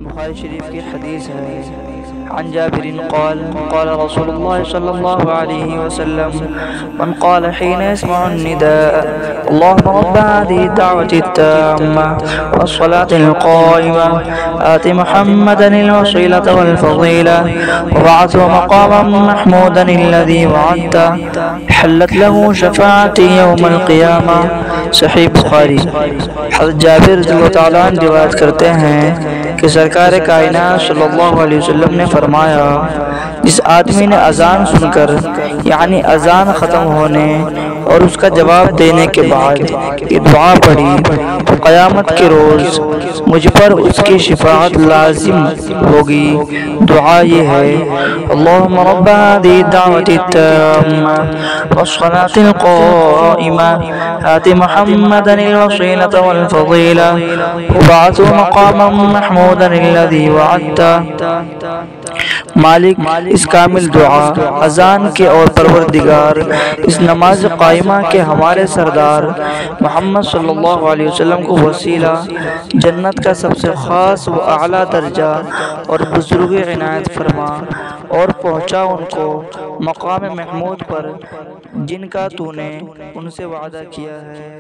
بخاری شریف کی حدیث ہے۔ عن جابر قال قال رسول الله صلى الله عليه وسلم من قال حين يسمع النداء اللهم رب هذه الدعوة التامة والصلاة القائمة آت محمدا الوسيلة والفضيلة وبعثه مقاما محمودا الذي وعدته حلت له شفاعتي يوم القيامة۔ صحیح بخاری۔ حضرت جابر رضی اللہ تعالیٰ عنہ روایت کرتے ہیں کہ سرکار کائنات صلی اللہ علیہ وسلم نے فرمایا، جس آدمی نے اذان سن کر یعنی اذان ختم ہونے اور اس کا جواب دینے کے بعد یہ دعا پڑھی تو قیامت کے روز مجھ پر اس کی شفاعت لازم ہوگی۔ دعا یہ ہے، اللہم رب هذه الدعوة التامة والصلاة القائمة آت محمدا الوسيلة والفضيلة وبعثه مقاما محمودا الذي وعدته۔ مالک اس کامل دعا اذان کے اور پروردگار اس نماز قائمہ کے ہمارے سردار محمد صلی اللہ علیہ وسلم کو وسیلہ، جنت کا سب سے خاص و اعلیٰ درجہ اور بزرگ عنایت فرما اور پہنچا ان کو مقام محمود پر جن کا تو نے ان سے وعدہ کیا ہے۔